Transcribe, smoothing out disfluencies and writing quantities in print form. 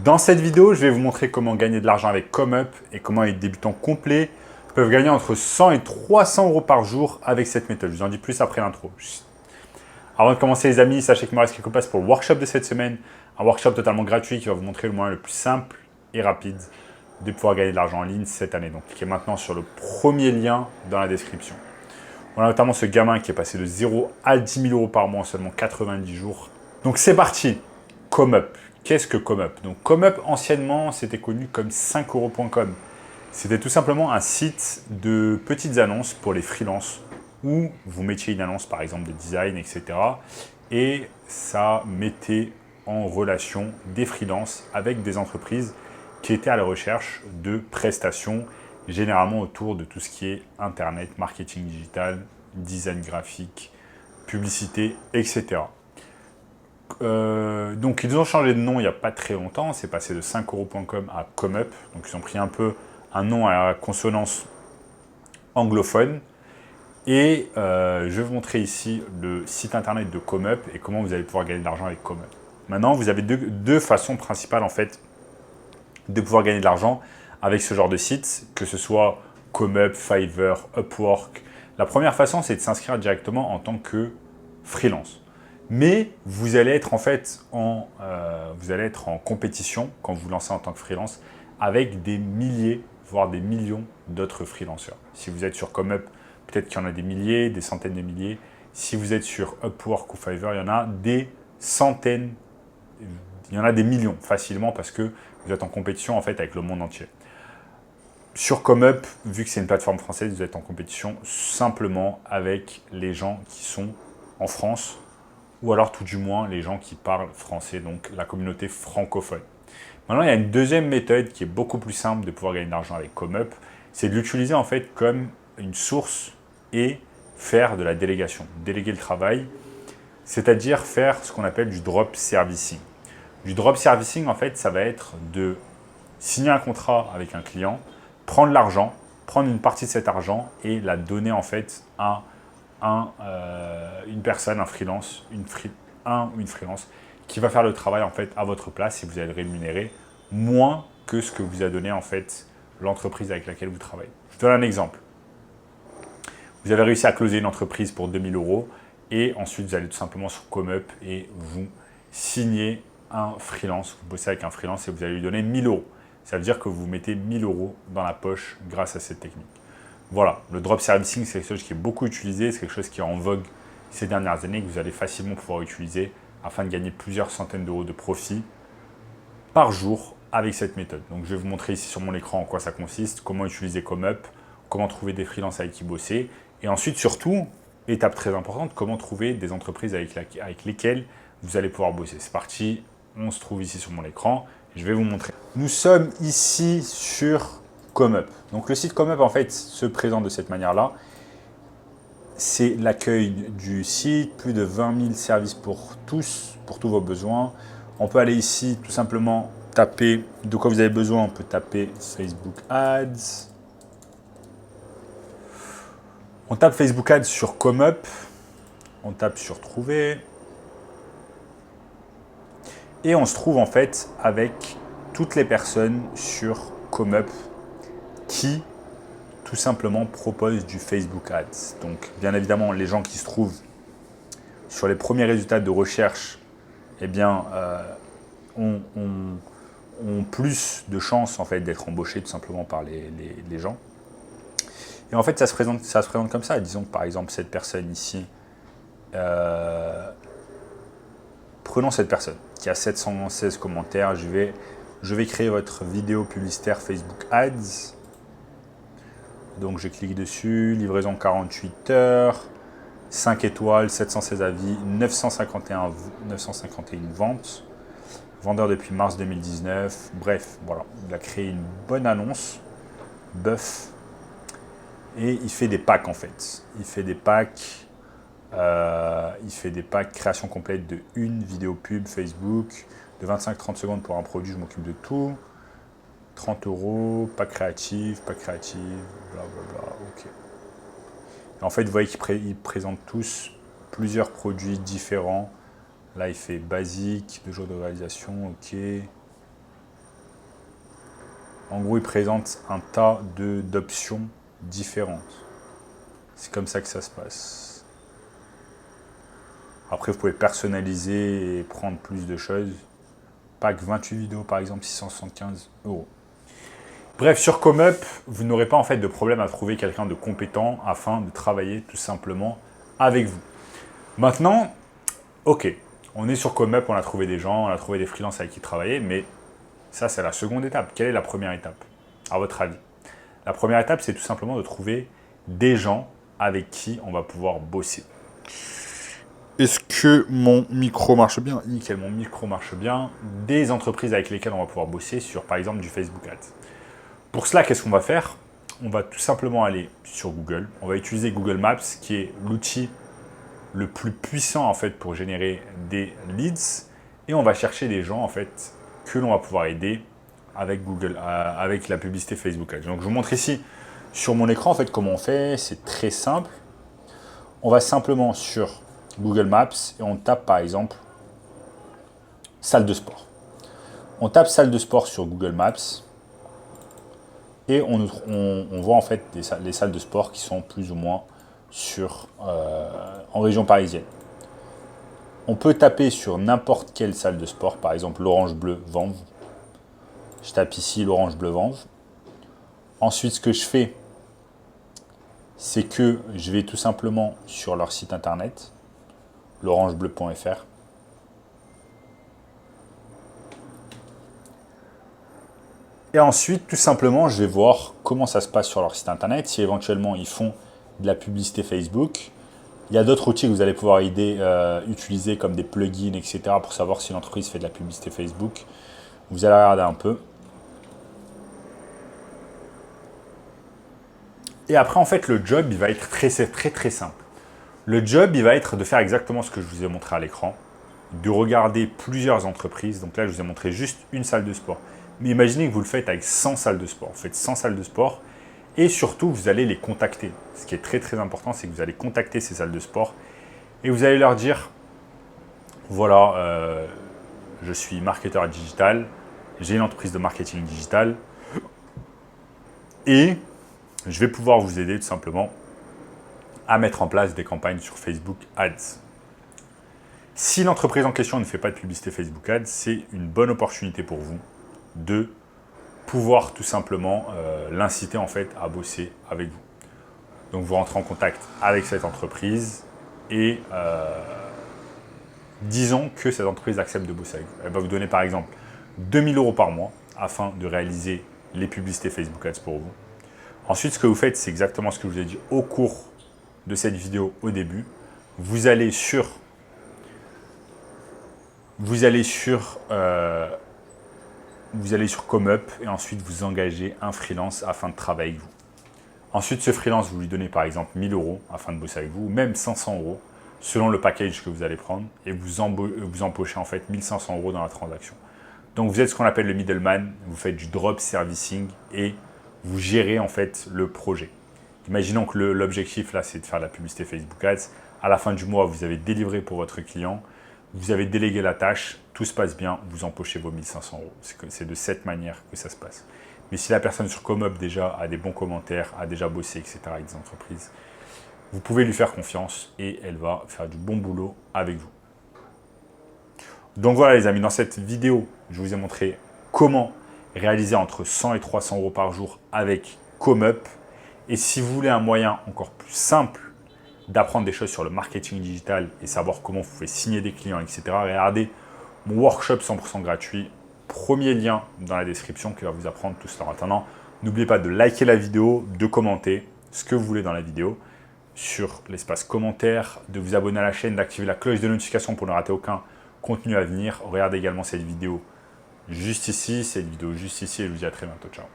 Dans cette vidéo, je vais vous montrer comment gagner de l'argent avec ComeUp et comment les débutants complets peuvent gagner entre 100 et 300 euros par jour avec cette méthode. Je vous en dis plus après l'intro. Avant de commencer les amis, sachez qu'il me reste quelques places pour le workshop de cette semaine. Un workshop totalement gratuit qui va vous montrer le moyen le plus simple et rapide de pouvoir gagner de l'argent en ligne cette année. Donc cliquez maintenant sur le premier lien dans la description. On a notamment ce gamin qui est passé de 0 à 10 000 euros par mois en seulement 90 jours. Donc c'est parti. ComeUp. Qu'est-ce que ComeUp? Donc ComeUp, anciennement, c'était connu comme 5euros.com. C'était tout simplement un site de petites annonces pour les freelances où vous mettiez une annonce, par exemple, de design, etc. Et ça mettait en relation des freelances avec des entreprises qui étaient à la recherche de prestations, généralement autour de tout ce qui est Internet, marketing digital, design graphique, publicité, etc. Donc ils ont changé de nom il n'y a pas très longtemps, c'est passé de 5euros.com à ComeUp, donc ils ont pris un peu un nom à la consonance anglophone. Et je vais vous montrer ici le site internet de ComeUp et comment vous allez pouvoir gagner de l'argent avec ComeUp. Maintenant, vous avez deux façons principales en fait de pouvoir gagner de l'argent avec ce genre de site, que ce soit ComeUp, Fiverr, Upwork. La première façon, c'est de s'inscrire directement en tant que freelance. Mais vous allez être en fait vous allez être en compétition quand vous vous lancez en tant que freelance avec des milliers, voire des millions d'autres freelanceurs. Si vous êtes sur ComeUp, peut-être qu'il y en a des milliers, des centaines de milliers. Si vous êtes sur Upwork ou Fiverr, il y en a des centaines, il y en a des millions facilement parce que vous êtes en compétition en fait avec le monde entier. Sur ComeUp, vu que c'est une plateforme française, vous êtes en compétition simplement avec les gens qui sont en France ou alors tout du moins les gens qui parlent français, donc la communauté francophone. Maintenant, il y a une deuxième méthode qui est beaucoup plus simple de pouvoir gagner de l'argent avec ComeUp, c'est de l'utiliser en fait comme une source et faire de la délégation, déléguer le travail, c'est-à-dire faire ce qu'on appelle du drop servicing. Du drop servicing, en fait, ça va être de signer un contrat avec un client, prendre l'argent, prendre une partie de cet argent et la donner en fait à une personne, un freelance, un ou une freelance qui va faire le travail en fait à votre place et vous allez le rémunérer moins que ce que vous a donné en fait l'entreprise avec laquelle vous travaillez. Je vous donne un exemple. Vous avez réussi à closer une entreprise pour 2000 euros et ensuite vous allez tout simplement sur ComeUp et vous signez un freelance, vous bossez avec un freelance et vous allez lui donner 1000 euros. Ça veut dire que vous mettez 1000 euros dans la poche grâce à cette technique. Voilà, le drop servicing, c'est quelque chose qui est beaucoup utilisé, c'est quelque chose qui est en vogue ces dernières années, que vous allez facilement pouvoir utiliser afin de gagner plusieurs centaines d'euros de profit par jour avec cette méthode. Donc je vais vous montrer ici sur mon écran en quoi ça consiste, comment utiliser ComeUp, comment trouver des freelances avec qui bosser, et ensuite surtout, étape très importante, comment trouver des entreprises avec lesquelles vous allez pouvoir bosser. C'est parti, on se trouve ici sur mon écran, je vais vous montrer. Nous sommes ici sur ComeUp. Donc le site ComeUp en fait se présente de cette manière-là. C'est l'accueil du site, plus de 20 000 services pour tous vos besoins. On peut aller ici tout simplement taper de quoi vous avez besoin. On peut taper Facebook Ads. On tape Facebook Ads sur ComeUp. On tape sur Trouver. Et on se trouve en fait avec toutes les personnes sur ComeUp qui tout simplement proposent du Facebook Ads. Donc bien évidemment les gens qui se trouvent sur les premiers résultats de recherche eh bien, ont plus de chances en fait, d'être embauchés tout simplement par les gens. Et en fait ça se présente comme ça. Disons que par exemple cette personne ici, prenons cette personne qui a 716 commentaires, je vais créer votre vidéo publicitaire Facebook Ads. Donc je clique dessus, livraison 48 heures, 5 étoiles, 716 avis, 951 ventes, vendeur depuis mars 2019, bref, voilà, il a créé une bonne annonce, bœuf, et il fait des packs en fait. Il fait des packs création complète de une vidéo pub Facebook, de 25-30 secondes pour un produit, je m'occupe de tout. 30 euros, pas créatif, blablabla, ok. Et en fait, vous voyez qu'ils présentent tous plusieurs produits différents. Là, il fait basique, 2 jours de réalisation, ok. En gros, il présente un tas d'options différentes. C'est comme ça que ça se passe. Après, vous pouvez personnaliser et prendre plus de choses. Pack 28 vidéos, par exemple, 675 €. Bref, sur ComeUp, vous n'aurez pas en fait de problème à trouver quelqu'un de compétent afin de travailler tout simplement avec vous. Maintenant, ok, on est sur ComeUp, on a trouvé des gens, on a trouvé des freelances avec qui travailler, mais ça, c'est la seconde étape. Quelle est la première étape, à votre avis? La première étape, c'est tout simplement de trouver des gens avec qui on va pouvoir bosser. Est-ce que mon micro marche bien? Nickel, mon micro marche bien. Des entreprises avec lesquelles on va pouvoir bosser sur, par exemple, du Facebook Ads. Pour cela, qu'est-ce qu'on va faire? On va tout simplement aller sur Google. On va utiliser Google Maps, qui est l'outil le plus puissant en fait pour générer des leads. Et on va chercher des gens en fait que l'on va pouvoir aider avec Google, avec la publicité Facebook Ads. Donc je vous montre ici sur mon écran en fait comment on fait. C'est très simple. On va simplement sur Google Maps et on tape par exemple salle de sport. On tape salle de sport sur Google Maps. Et on voit en fait les salles de sport qui sont plus ou moins en région parisienne. On peut taper sur n'importe quelle salle de sport, par exemple l'Orange Bleu Vanves. Je tape ici l'Orange Bleu Vanves. Ensuite, ce que je fais, c'est que je vais tout simplement sur leur site internet, l'orangebleu.fr. Et ensuite, tout simplement, je vais voir comment ça se passe sur leur site internet, si éventuellement ils font de la publicité Facebook. Il y a d'autres outils que vous allez pouvoir utiliser comme des plugins, etc. pour savoir si l'entreprise fait de la publicité Facebook. Vous allez regarder un peu. Et après, en fait, le job, il va être très simple. Le job, il va être de faire exactement ce que je vous ai montré à l'écran, de regarder plusieurs entreprises. Donc là, je vous ai montré juste une salle de sport. Mais imaginez que vous le faites avec 100 salles de sport. Vous faites 100 salles de sport et surtout, vous allez les contacter. Ce qui est très important, c'est que vous allez contacter ces salles de sport et vous allez leur dire, voilà, je suis marketeur digital, j'ai une entreprise de marketing digital et je vais pouvoir vous aider tout simplement à mettre en place des campagnes sur Facebook Ads. Si l'entreprise en question ne fait pas de publicité Facebook Ads, c'est une bonne opportunité pour vous de pouvoir tout simplement l'inciter en fait à bosser avec vous. Donc vous rentrez en contact avec cette entreprise et disons que cette entreprise accepte de bosser avec vous. Elle va vous donner par exemple 2 000 € par mois afin de réaliser les publicités Facebook Ads pour vous. Ensuite, ce que vous faites, c'est exactement ce que je vous ai dit au cours de cette vidéo au début. Vous allez sur ComeUp et ensuite vous engagez un freelance afin de travailler avec vous. Ensuite, ce freelance, vous lui donnez par exemple 1 000 € afin de bosser avec vous, ou même 500 € selon le package que vous allez prendre et vous empochez en fait 1 500 € dans la transaction. Donc vous êtes ce qu'on appelle le middleman, vous faites du drop servicing et vous gérez en fait le projet. Imaginons que l'objectif là, c'est de faire de la publicité Facebook Ads. À la fin du mois, vous avez délivré pour votre client, vous avez délégué la tâche, tout se passe bien, vous empochez vos 1 500 €. C'est de cette manière que ça se passe. Mais si la personne sur ComeUp déjà a des bons commentaires, a déjà bossé, etc. avec des entreprises, vous pouvez lui faire confiance et elle va faire du bon boulot avec vous. Donc voilà les amis, dans cette vidéo, je vous ai montré comment réaliser entre 100 et 300 € par jour avec ComeUp. Et si vous voulez un moyen encore plus simple d'apprendre des choses sur le marketing digital et savoir comment vous pouvez signer des clients, etc., regardez mon workshop 100% gratuit. Premier lien dans la description qui va vous apprendre tout cela. En attendant, n'oubliez pas de liker la vidéo, de commenter ce que vous voulez dans la vidéo sur l'espace commentaire, de vous abonner à la chaîne, d'activer la cloche de notification pour ne rater aucun contenu à venir. Regardez également cette vidéo juste ici, et je vous dis à très bientôt. Ciao.